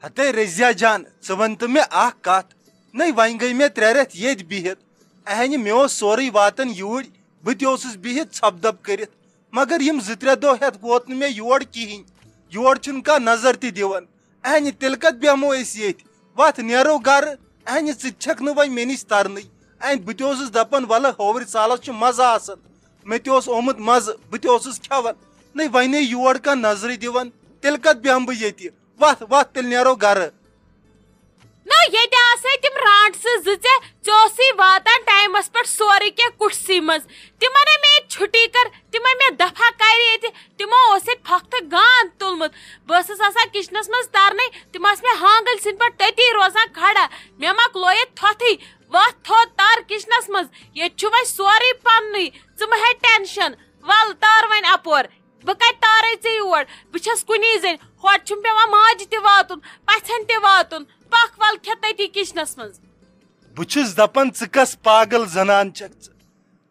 ہتے رضیا جان one تو مے کت نئی ون گئی مے 3 رٮ۪تھ یت بہت اہنہِ مے سورُے واتان یور بہٕ تہِ اوسُس بہت ژھۄپہٕ کٔرِتھ مگر یم 2-3 دۄہ ہٮ۪تھ ووت نہٕ مے یور کِہیٖنۍ یور چھُنہٕ کانٛہہ نظر تہِ دِوان اہنہِ تیٚلہِ کتھ بیٚہمو أسۍ ییٚتہِ وتھ نیرو گرٕ اہنہِ ژٕ تہِ چھکھ نہٕ وۄنۍ مےٚ نِش ترنٕے اہنہِ بہٕ تہِ اوسُس دپان ولہٕ ہوٚورِ سالس چھُ مزٕ آسان مےٚ تہِ اوس آمُت مزٕ بہٕ تہِ اوسُس کھٮ۪وان نٔے وۄنۍ یور کانٛہہ نظرٕے دِوان تیٚلہِ کتھ بیٚہمہٕ بہٕ ییٚتہِ وتھ تیٚلہِ نیرو گرٕ نا ییٚتہِ آسے تِم رانٹسہٕ 2 ژےٚ اوسُے واتان ٹایمس پٮ۪ٹھ سورُے کینٛہہ کُٹھسٕے منٛز تِمن مےٚ ییٚتہِ چھُٹی کٔر تِمے مےٚ دفعہ کرِ ییٚتہِ تِمو اوس ییٚتہِ پھۄکھتہٕ گانٛد تُلمُت بہٕ ٲسٕس آسان کچنس منٛز ترنٕے تِم آسہٕ مےٚ ہانگٕلۍ سٕنٛدۍ پٲٹھۍ تٔتی روزان کھڑا مےٚ مۄکلو ییٚتہِ تھوٚتھٕے وتھ تھوٚد تار کچنس منٛز ییٚتہِ چھُ وۄنۍ سورُے پننُے ژٕ مہ ہےٚ ٹینشن ول تار وۄنۍ اپور بہٕ کتہِ تارے ژےٚ یور بہٕ چھس کُنی زٔنۍ ہورٕ چھُم پیوان ماجہِ تہِ واتُن پژھٮ۪ن تہِ واتُن پکھ ول کھے تٔتی کچنس منٛز بہٕ چھُس دپان ژٕ کس پاگل زنان چھکھ ژٕ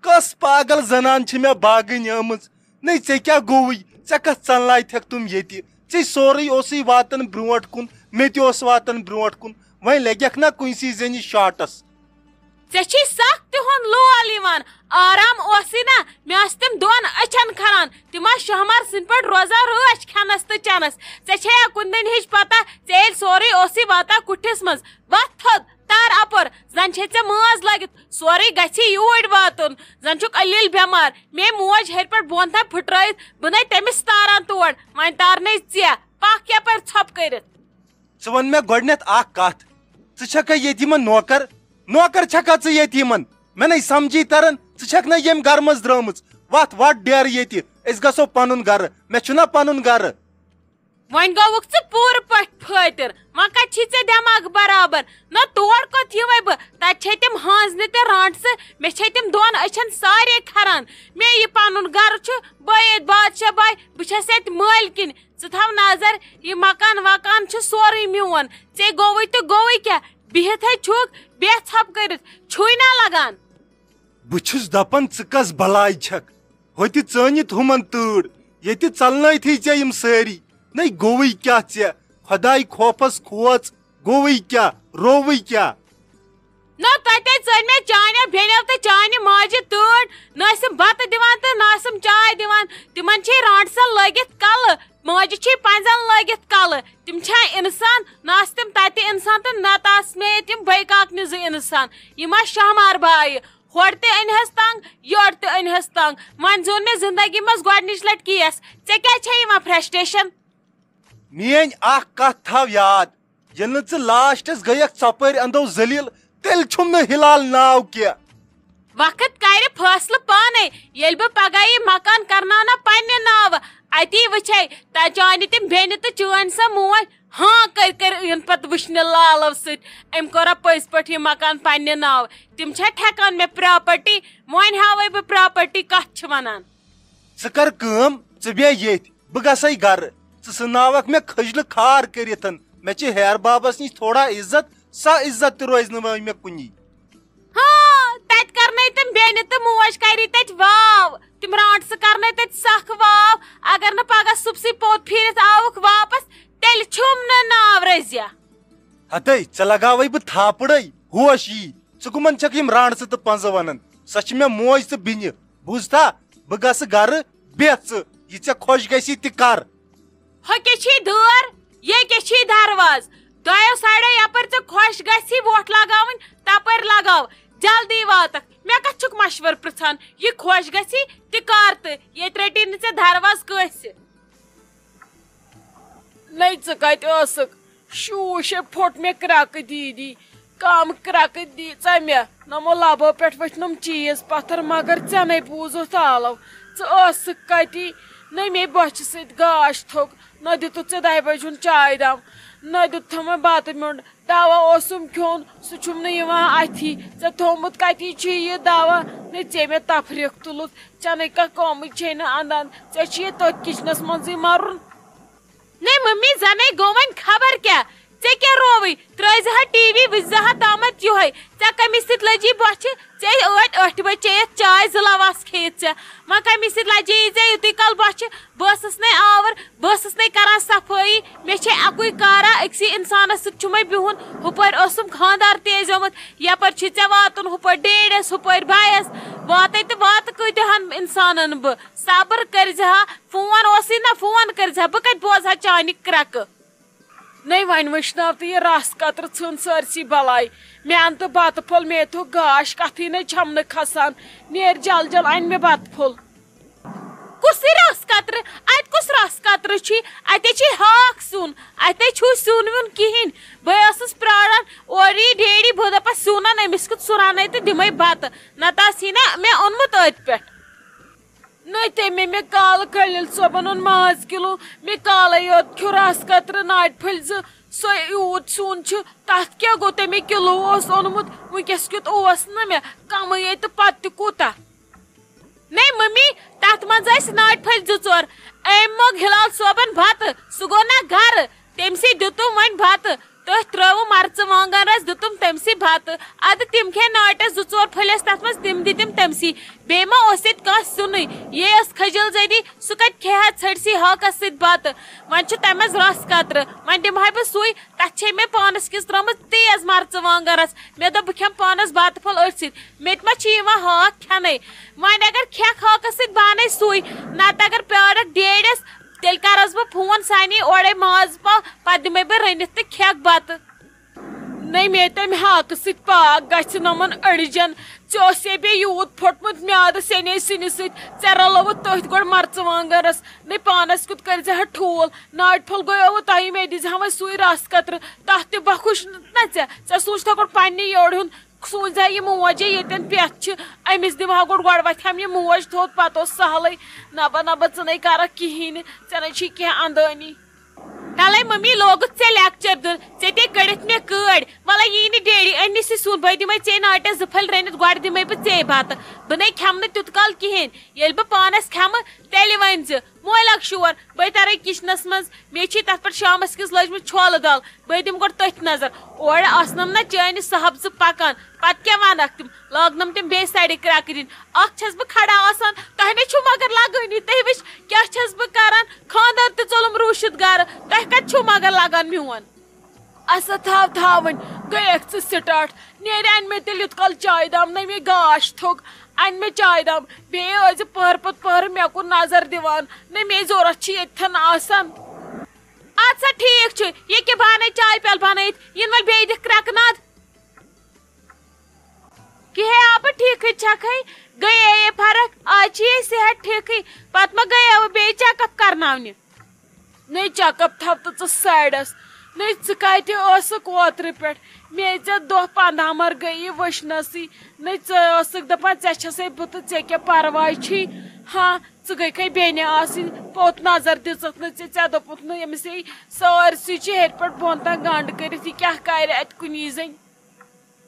کس پاگل زنان چھِ مےٚ باگٕنۍ آمٕژ نٔے ژےٚ کیٛاہ گوٚوُے ژےٚ کتھ ژنلایتھکھ تِم ییٚتہِ ژےٚ سورُے اوسُے واتان برونٛٹھ کُن مےٚ تہِ اوس واتان برونٛٹھ کُن وۄنۍ لگٮ۪کھ نا کُنسٕے زٔنہِ شاٹس ژےٚ چھُے سخ تِہُنٛد لول یِوان آرام اوسُے نا مےٚ ٲسۍ تِم 2 أچھن کھران تِم ٲسۍ شہمار سٕنٛدۍ پٲٹھۍ روزان رٲچھ کھٮ۪نس تہٕ چٮ۪نس ژےٚ چھےٚ کُنہِ ہِچ پتہ ژےٚ ییٚلہِ سورُے اوسُے واتان کُٹھِس منٛز وتھ تھوٚد تار اپور زن چھے ژےٚ مٲز لگِتھ سورُے گژھی یوٗرۍ واتُن زن چھُکھ علیٖل بٮ۪مار میٲنۍ موج ہیٚرِ پٮ۪ٹھ بۄن تام پھٕٹرٲیِتھ بہٕ نَے تٔمِس تاران تور وۄنۍ تارنَے ژےٚ پکھ یپٲرۍ ژھۄپہٕ کٔرِتھ ژٕ ون مےٚ گۄڈٕنٮ۪تھ کتھ ژٕ چھکھا ییٚتہِ یِمن نوکر چھکھا ژٕ ییٚتہِ یِمن مےٚ نَے سمجھی تران ژٕ چھکھ نا ییٚمہِ گرٕ منٛز درٲمٕژ وتھ ڈیرٕ ییٚتہِ أسۍ گژھو پنُن گرٕ مےٚ چھُنا پنُن گرٕ وۄنۍ گوٚوُکھ ژٕ پوٗرٕ پٲٹھۍ فٲطر وۄنۍ کتہِ چھی ژےٚ دٮ۪ماغ برابر نہ تور کوٚت یِوے بہٕ تتہِ چھے تِم ہٲنزنہِ تہِ رانٹسہٕ مےٚ چھے تِم 2 أچھن سارے کھران مےٚ یہِ پنُن گرٕ چھُ بہٕ ییٚتہِ بادشاہ باے بہٕ چھس ییٚتہِ مٲلکِن ژٕ تھاو نظر یہِ مکان وکان چھُ سورُے میون ژےٚ گوٚوُے تہٕ گوٚوُے کیٛاہ بِہِتھ ہے چھُکھ بیٚہہ ژھۄپہٕ کٔرِتھ چھُے نا لگان بہٕ چھُس دپان ژٕ کس بلاے چھکھ ہوٚتہِ ژٲنِتھ ہُمن تۭر ییٚتہِ ژلنٲیتھٕے ژےٚ یِم سٲری نٔے گوٚوُے کیٛاہ ژےٚ خۄداے خوفس کھوژ گوٚوُے کیٛاہ رووُے کیٛاہ نہ تتے ژٔلۍ مےٚ چانیو بیٚنیو تہٕ چانہِ ماجہِ تۭر نہ ٲسِم بتہٕ دِوان تہٕ نہ ٲسِم چاے دِوان تِمن چھے رانٹسن لٲگِتھ کلہٕ ماجہِ چھے پنٛزن لٲگِتھ کلہٕ تِم چھا اِنسان نہ آسہٕ تِم تتہِ اِنسان تہٕ نتہٕ آسہٕ مےٚ ییٚتہِ یِم بٲے 2 اِنسان یِم آسہٕ شہمار بایہِ ہورٕ تہِ أنۍہَس تنٛگ یورٕ تہِ أنۍہَس تنٛگ وۄنۍ زیوٗن مےٚ زندگی منٛز گۄڈنِچ لٹہِ کیس ژےٚ کیٛازِ چھے یِوان فرسٹریشن میٲنۍ کتھ تھاو یاد ییٚلہِ نہٕ ژٕ لاسٹس گٔیکھ ژۄپٲرۍ اندو ذلیٖل تیٚلہِ چھُم نہٕ ہلال ناو کینٛہہ وقت کرِ فٲصلہٕ پانے ییٚلہِ بہٕ پگاہ یہِ مکان کرناونہ پننہِ ناوٕ اتی وٕچھے تا چانہِ تِم بیٚنہِ تہٕ چٲنۍ سۄ موج ہاں کٔرۍ یِن پتہٕ وٕچھنہِ لالو سۭتۍ أمۍ کوٚرا پٔزۍ پٲٹھۍ یہِ مکان پننہِ ناوٕ تِم چھا ٹھیکان مےٚ پراپرٹی وۄنۍ ہاوے بہٕ پراپرٹی کتھ چھِ ونان ژٕ کر کٲم ژٕ بیٚہہ ییٚتھۍ بہٕ گژھے گرٕ ژٕ سُناوکھ مےٚ کھٔجلہٕ کھار کٔرِتھ مےٚ چھِ ہیر بابس نِش تھوڑا عزت سۄ عزت تہِ روزِ نہٕ وۄنۍ مےٚ کُنی ہاں تتہِ کرنے تِم بیٚنہِ تہٕ موج کری تتہِ واو تِم رانٹسہٕ کرنے تتہِ سخ واو اگر نہٕ پگاہ صُبسٕے پوٚت پھیٖرِتھ آوُکھ واپس تیٚلہِ چھُم نہٕ ناو رٔزیا ہتے ژےٚ لگاوے بہٕ تھاپڑے ہوش یی ژٕ کٕمن چھکھ یِم رانٹسہٕ تہٕ پنٛزٕ ونان سۄ چھِ مےٚ موج تہٕ بیٚنہِ بوٗزتھا بہٕ گژھٕ گرٕ بیٚہہ ژٕ یہِ ژےٚ خۄش گژھی تہِ کر ہۄ کیٛاہ چھی دٲر یے کیٛاہ چھی درواز 2 سایڈو یپٲرۍ ژےٚ خۄش گژھی وۄٹھ لگاوٕنۍ تپٲرۍ لگاو جلدی واتکھ مےٚ کتھ چھُکھ مشورٕ پرژھان یہِ خۄش گژھی تہِ کر تہٕ ییٚتہِ رٔٹی نہٕ ژےٚ درواز کٲنٛسہِ نٔے ژٕ کتہِ ٲسٕکھ شوٗشے پھوٚٹ مےٚ کرٛکہٕ دیٖدی کم کرٛکہٕ دی ژٕ مےٚ نمو لبو پٮ۪ٹھ ؤتھۍ چیٖز پتھر مگر ژےٚ نَے بوٗزُتھ آلو ژٕ ٲسٕکھ کتی نٔے مے بۄچھِ سۭتۍ گاش تھوٚک نہ دِتُتھ ژےٚ 2 بجہِ ہُنٛد چاے دام نہ دِتتھمے بتہٕ میوٚنٛڈ دوا اوسُم کھیوٚن سُہ چھُم نہٕ یِوان اَتھی ژےٚ تھوٚومُت کتی چھُے یہِ دوا نٔے ژےٚ مےٚ تفریٖق تُلُتھ ژےٚ نَے کانٛہہ کٲمٕے چھے نہٕ انان ژےٚ چھُے تٔتھۍ کچنس منٛزٕے مرُن نٔے ممی زنے گوٚو وۄنۍ خبر کیٛاہ ژے کیٛاہ رووٕے ترٛٲیزِ ہا ٹی وی وٕچھزِ ہا تامَتھ یِہوے ژےٚ کٔمِس سۭتۍ لٔجی بۄچھِ ژےٚ ٲٹھِ بجہِ چیٚیَتھ چاے 2 لَواس کھیٚیِتھ ژےٚ وۄنۍ کٔمِس سۭتۍ لَجے ژےٚ یُتُے کال بۄچھِ بہٕ ٲسٕس نَے آوُر بہٕ ٲسٕس نَے کران صفٲیی مےٚ چھے اَکُے کارا أکسٕے اِنسانَس سۭتۍ چھُ مےٚ بِہُن ہُپٲرۍ اوسُم خانٛدار تیزیومُت یَپٲرۍ چھُے ژےٚ واتُن ہُپٲرۍ ڈیڈیَس ہُپٲرۍ بایَس واتے تہٕ واتہٕ کۭتِہَن اِنسانَن بہٕ صبر کٔرزِ ہا فون اوسُے نہ فون کٔرزِ ہا بہٕ کَتہِ بوزٕ ہا چانہِ کرٛٮ۪کہٕ نَے وۄنۍ وٕچھناو تہٕ یہِ رَس قطرٕ ژھٕن سٲرسٕے بَلاے مےٚ اَن تہٕ بَتہٕ پھوٚل مے تھوٚو گاش کَتھٕے نَے چھَمنہٕ کھسان نیرِ جل جل اَنہِ مےٚ بَتہٕ پھوٚل کُسٕے رَس قطرٕ اَتہِ کُس رَس قطرٕ چھُے اَتے چھُے ہاکھ سیُن اَتے چھُے سیُن ویُن کِہیٖنۍ بہٕ ٲسٕس پیاران اورٕ یی ڈیڈی بہٕ دَپَس سیُن اَن أمِس کیُتھ سُہ رَنَے تہٕ دِمَے بَتہٕ نَتہٕ آسہِ ہی نہ مےٚ اوٚنمُت أتھۍ پٮ۪ٹھ نٔے تٔمۍ مےٚ کالہٕ خٔلیٖل صٲبَن اوٚن 5 کِلوٗ مےٚ کالَے یوت کھیوٚ رَس قطرٕ ناٹہِ پھٔلۍ 2 سُہ یوٗت سیُن چھُ تَتھ کیٛاہ گوٚو تٔمۍ کِلوٗ اوس اوٚنمُت وٕنکٮ۪س کیُتھ اوس نہ مےٚ کَمٕے تہٕ پَتہٕ تہِ کوٗتاہ نَے مٔمی تَتھ منٛز ٲسۍ ناٹہِ پھٔلۍ 2-4 أمۍ موٚگ ہِلال صٲبَن بَتہٕ سُہ گوٚو نہ گرٕ تٔمۍسٕے دیُتُم وۄنۍ بَتہٕ تٔتھۍ ترٛٲوٕم مَرژٕ وانٛگَن رَس دیُتُم تٔمۍسٕے بَتہٕ اَدٕ تِم کھے ناٹَس 2-4 پھٔلۍ ٲسۍ تَتھ منٛز تِم دِتِم تٔمۍسٕے بیٚیہِ ما اوس ییٚتہِ کانٛہہ سیُنٕے یے ٲس کھٔجِل زٔدی سُہ کَتہِ کھے ہا ژھٔٹسٕے ہاکَس سۭتۍ بَتہٕ وۄنۍ چھُ تَمہِ منٛز رَس قطرٕ وۄنۍ دِمہٕ ہا بہٕ سُے تَتھ چھے مےٚ پانَس کِس ترٛٲومٕژ تیز مَرژٕ وانٛگَن رَس مےٚ دوٚپ بہٕ کھٮ۪مہٕ پانَس بَتہٕ پھوٚل أتھۍ سۭتۍ مےٚ تہِ ما چھِ یِوان ہاکھ کھٮ۪نَے وۄنۍ اگر کھٮ۪کھ ہاکَس سۭتۍ بہٕ اَنَے سُے نَتہٕ اگر پیارَکھ ڈیڈیَس تیٚلہِ کَرَس بہٕ فون سُہ اَنہِ اورَے ماز پاو پَتہٕ دِمَے بہٕ رٔنِتھ تہٕ کھٮ۪کھ بَتہٕ نَے مے تَمہِ ہاکہٕ سۭتۍ پاک گژھِ نۄمَن أڑجَن ژےٚ اوسے بیٚیہِ یوٗت پھوٚٹمُت میادٕ سیٚنے سِنِس سۭتۍ ژےٚ رلووُتھ تٔتھۍ گۄڈٕ مَرژٕ وانٛگَن رَس نَے پانَس کیُتھ کٔرزِ ہا ٹھوٗل ناٹہِ پھوٚل گٔیووٕ تۄہہِ مےٚ دِزِ ہا وۄنۍ سُے رَس قطرٕ تَتھ تہِ بَخُش نہ ژےٚ سوٗنٛچتھا گۄڈٕ پنٛنہِ یورٕ ہُنٛد سوٗنٛچزِ ہا یہِ موجے ییٚتٮ۪ن پٮ۪تھ چھِ أمِس دِمہٕ ہا گۄڈٕ وۄتھِ ہَم یہِ موج تھوٚد پَتہٕ اوس سہلٕے نَبہ نَبہ ژٕ نَے کَرَکھ کِہیٖنۍ نہٕ ژےٚ نَے چھُے کینٛہہ اَندٲنی تَلَے مٔمی لوگُتھ ژےٚ لیکچر دیُن ژےٚ تے کٔڑِتھ مےٚ کٲڑۍ وَلَے یی نہٕ ڈیڈی أنۍ سُہ سیُن بہٕ دِمَے ژےٚ ناٹَس 2 پھٔلۍ رٔنِتھ گۄڈٕ دِمَے بہٕ ژےٚ بَتہٕ بہٕ نَے کھٮ۪مہٕ نہٕ تیُتھ کال کِہیٖنۍ ییٚلہِ بہٕ پانَس کھٮ۪مہٕ تیٚلہِ ؤنۍ زِ مۄے لَگ شور بہٕ تَرَے کِچنَس منٛز مےٚ چھِ تَتھ پٮ۪ٹھ شامَس کِس لٔجمٕژ چھولہٕ دال بہٕ دِمہٕ گۄڈٕ تٔتھۍ نظر اورٕ آسنَم نہ چٲنہِ سَہَبزٕ پَکان پَتہٕ کیٛاہ وَنَکھ تِم لاگنَم تِم بیٚیہِ سایڈٕ کرٛٮ۪کہٕ دِنۍ اَکھ چھَس بہٕ کھڑا آسان تۄہہِ نَے چھُو مگر لَگٲنی تُہۍ وٕچھ کیٛاہ چھَس بہٕ کَران خانٛدار تہِ ژوٚلُم روٗشِتھ گَرٕ تۄہہِ کَتہِ چھُو مگر لَگان میون اَسا تھاوٕنۍ گٔیَکھ ژٕ سِٹاٹ نیرِ اَنہِ مےٚ تیٚلہِ یُتھ کال چایہِ دام نَے مےٚ گاش تھوٚگ اَنہِ مےٚ چایہِ دام بیٚیہِ ٲسۍ زِ پٔہر پَتہٕ پٔہر مےٚ کُن نظر دِوان نَے مے ضوٚرَتھ چھِ ییٚتھٮ۪ن آسان اَدٕ سا ٹھیٖک چھُ ییٚکیٛاہ بہٕ اَنَے چاے پیالہٕ بَنٲیِتھ یِنہٕ وَلہِ بیٚیہِ دِکھ کرٛٮ۪کہٕ نَد کِہے آبہٕ ٹھیٖکٕے چھَکھٕے گٔیے فرق آز چھِ صحت ٹھیٖکٕے پَتہٕ ما گٔیوٕ بیٚیہِ چَک اَپ کَرناونہِ نَے چَک اَپ تھاو تہٕ ژٕ سایڈَس نَے ژٕ کَتہِ ٲسٕکھ اوترٕ پٮ۪ٹھ مے ژےٚ دۄہ 15 مَر گٔیی وٕچھنَسٕے نَے ژٕ ٲسٕکھ دَپان ژےٚ چھَسَے بہٕ تہٕ ژےٚ کیٛاہ پَرواے چھُے ہاں ژٕ گٔیکھَے بیٚنہِ آسٕنۍ پوٚت نظر دِژٕتھ نہٕ ژےٚ دوٚپُتھ نہٕ أمِس ہے سٲرسٕے چھِ ہیٚرِ پٮ۪ٹھ بۄن تام گنٛڈ کٔرِتھ یہِ کیٛاہ کَرِ اَتہِ کُنی زٔنۍ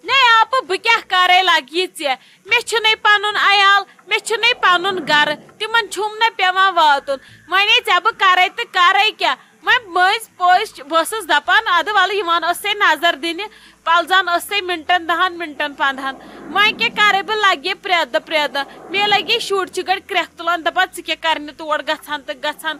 نَے آپہٕ بہٕ کیٛاہ کَرے لَگہِ ژےٚ مےٚ چھُنَے پَنُن عیال مےٚ چھُنَے پَنُن گَرٕ تِمَن چھُم نہ پٮ۪وان واتُن وۄنۍ ژےٚ بہٕ کَرَے تہٕ کَرَے کیٛاہ وۄنۍ مٔنٛزۍ پٔزۍ بہٕ ٲسٕس دَپان اَدٕ وَلہٕ یِوان ٲسَے نظر دِنہِ پَلزان ٲسَے مِنٹَن 10 مِنٹَن 15 وۄنۍ کیٛاہ کَرَے بہٕ لَگہِ پرٛٮ۪تھ دۄہ مےٚ لَگے شُرۍ چھِ گۄڈٕ کرٛٮ۪کھ تُلان دَپان ژٕ کیٛاہ کَرنہِ تور گژھان تہٕ گژھان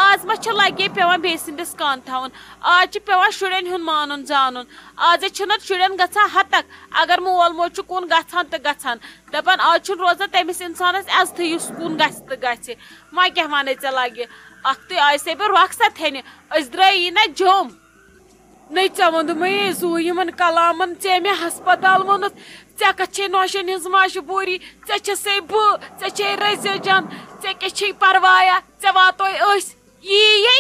آز ما چھُ لَگے پٮ۪وان بیٚیہِ سٕنٛدِس کان تھاوُن آز چھُ پٮ۪وان شُرٮ۪ن ہُنٛد مانُن زانُن آزے چھُنہٕ شُرٮ۪ن گژھان ہَتَکھ اگر مول موج چھُ کُن گژھان تہٕ گژھان دَپان آز چھُنہٕ روزان تٔمِس اِنسانَس عزتھٕے یُس کُن گژھِ تہٕ گژھِ وۄنۍ کیٛاہ وَنَے ژےٚ لَگہِ اَکھتُے آیسَے بہٕ رۄخصت تھینہِ أسۍ درٛاے یی نہ جوٚم نَے ژےٚ ووٚنُمَے زوٗ یِمَن کَلامَن ژےٚ مےٚ ہسپَتال ووٚنُتھ ژےٚ کَتھ چھے نوشَن ہِنٛز مجبوٗری ژےٚ چھَسَے بہٕ ژےٚ چھے رٔزِ جان ژےٚ کیٛاہ چھے پَروایا ژےٚ واتوے أسۍ یی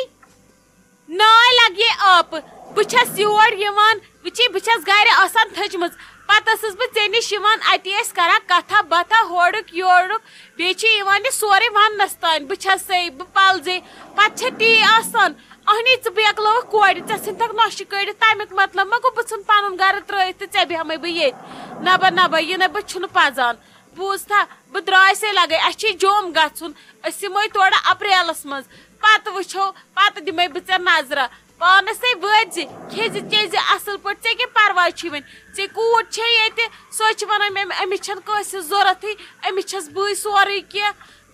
ناے لَگہِ آپہٕ بہٕ چھَس یور یِوان وٕچھے بہٕ چھَس گَرِ آسان تھٔچمٕژ پَتہٕ ٲسٕس بہٕ ژےٚ نِش یِوان اَتی ٲسۍ کَران کَتھا باتھا ہورُک یورُک بیٚیہِ چھِ یِوان یہِ سورُے وَننَس تانۍ بہٕ چھَسَے بہٕ پَلزے پَتہٕ چھےٚ تی آسان اہنی ژٕ بیکلٲوٕکھ کورِ ژےٚ ژھٕنتھَکھ نۄشہِ کٔڑِتھ تَمیُک مطلب ما گوٚو بہٕ ژھٕن پَنُن گَرٕ ترٛٲیِتھ تہٕ ژےٚ بیٚہمَے بہٕ ییٚتہِ نَبہ یہِ نَے بہٕ چھُنہٕ پَزان بوٗزتھا بہٕ درٛایسَے لَگَے اَسہِ چھِ جوٚم گژھُن أسۍ یِمَے تورٕ اَپریلَس منٛز پَتہٕ وٕچھو پَتہٕ دِمَے بہٕ ژےٚ نظرا پانس وٲتۍ کھیٚزِ چیٚزِ اصل پٲٹھۍ ژےٚ کیٛاہ پرواے چھُے وۄنۍ ژےٚ کوٗر چھے ییٚتہِ سۄ چھِ ونان مےٚ أمِس چھنہٕ کٲنٛسہِ ضوٚرتھٕے أمِس چھس بٕے سورُے کینٛہہ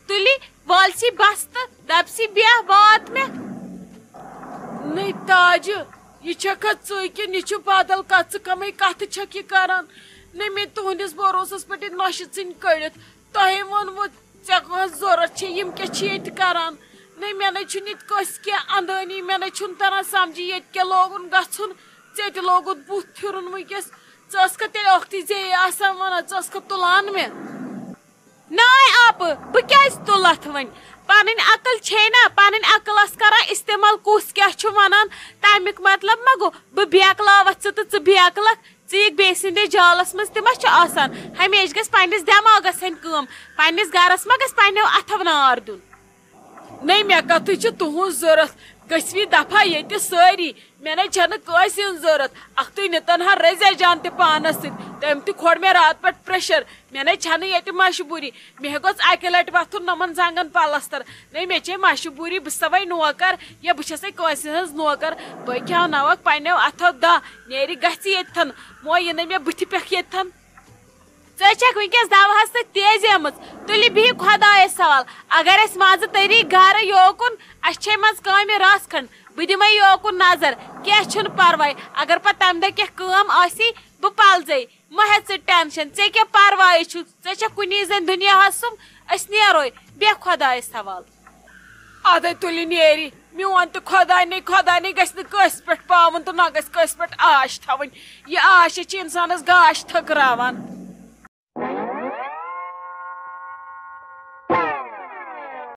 تُلی والسی بس تہٕ دپسی بیٚہہ وات مےٚ نٔے تاجہِ یہ چھکھا ژٕ کِنہٕ یہِ چھُ بدل کتھ ژٕ کمٕے کتھٕ چھکھ یہِ کران نہ مےٚ تُہنٛدِس بروسس پٮ۪ٹھ یہِ نۄشہِ ژھٕنۍ کٔڑِتھ تۄہے ووٚنوٕ ژےٚ کٲنٛسہِ ضوٚرتھ چھِ یِم کیٛاہ چھِ ییٚتہِ کران نہ مےٚ نَے چھُنہٕ ییٚتہِ کٲنٛسہِ کینٛہہ اندٲنی مےٚ نَے چھُنہٕ تران سمجھی ییٚتہِ کیٛاہ لوگُن گژھُن ژےٚ تہِ لوگُت بُتھ پھِرُن وٕنکیٚس ژٕ ٲسکھا تیٚلہِ ٲکھتٕے ژےٚ آسان ونان ژٕ ٲسکھا تُلان مےٚ ناے آپہٕ بہٕ کیٛازِ تُلتھ وۄنۍ پنٕنۍ عقل چھے نا پنٕنۍ عقل ٲس کران استعمال کُس کیٛاہ چھُ ونان تمیُک مطلب ما گوٚو بہٕ بیکلاوتھ ژٕ تہٕ ژٕ بیکلکھ ژٕ یِکھ بیٚیہِ سٕنٛدِس جالس منٛز تہِ ما چھُ آسان ہمیشہِ گژھِ پننِس دٮ۪ماغس ہٕنٛدۍ کٲم پننِس گرس ما گژھِ پننیو اتھو نار دیُن نٔے مےٚ کتھٕے چھِ تُہنٛز ضوٚرتھ گٔژھوِ دفعہ ییٚتہِ سٲری مےٚ نَے چھنہٕ کٲنٛسہِ ہٕنٛز ضوٚرتھ اکھتُے نِتن ہا رزیا جان تہِ پانس سۭتۍ تٔمۍ تہِ کھوٚڑ مےٚ راتہٕ پٮ۪ٹھ پریشر مےٚ نَے چھنہٕ ییٚتہِ مجبوٗری مےٚ گوٚژھ اکہِ لٹہِ وۄتھُن نۄمن زنگن پلستر نٔے مےٚ چھے مجبوٗری بہٕ چھسا وۄنۍ نوکر یا بہٕ چھسے کٲنٛسہِ ہٕنٛز نوکر بہٕ کھیٛاوناوکھ پننیو اتھو دہ نیرِ گژھِ ییٚتھن مو یہِ نہٕ مےٚ بٕتھِ پٮ۪ٹھ ییٚتھن ژٕ چھکھ ونکیٚس دوہس سۭتۍ تیزیمٕژ تُلہِ بِہِو خۄدایس سوال اگر أسۍ منٛزٕ تٔری گرٕ یوکُن اسہِ چھے منٛزٕ کامہِ رژھ کھنڈ بہٕ دِمے یوکُن نظر کینٛہہ چھُنہٕ پرواے اگر پتہٕ تمہِ دۄہ کینٛہہ کٲم آسی بہٕ پلزے مہ ہےٚ ژٕ ٹینشن ژےٚ کیٛاہ پرواے چھُ ژےٚ چھےٚ کُنی زٔنۍ دُنیاہس سُم أسۍ نیروے بیٚہہ خۄدایس حوال ادے تُلہِ نیرِ میون تہِ خۄداے نے گژھِ نہٕ کٲنٛسہِ پٮ۪ٹھ پاوُن تہٕ نہ گژھِ کٲنٛسہِ پٮ۪ٹھ آش تھاوٕنۍ یہِ آش چھِ انسانس گاش تھٔکراوان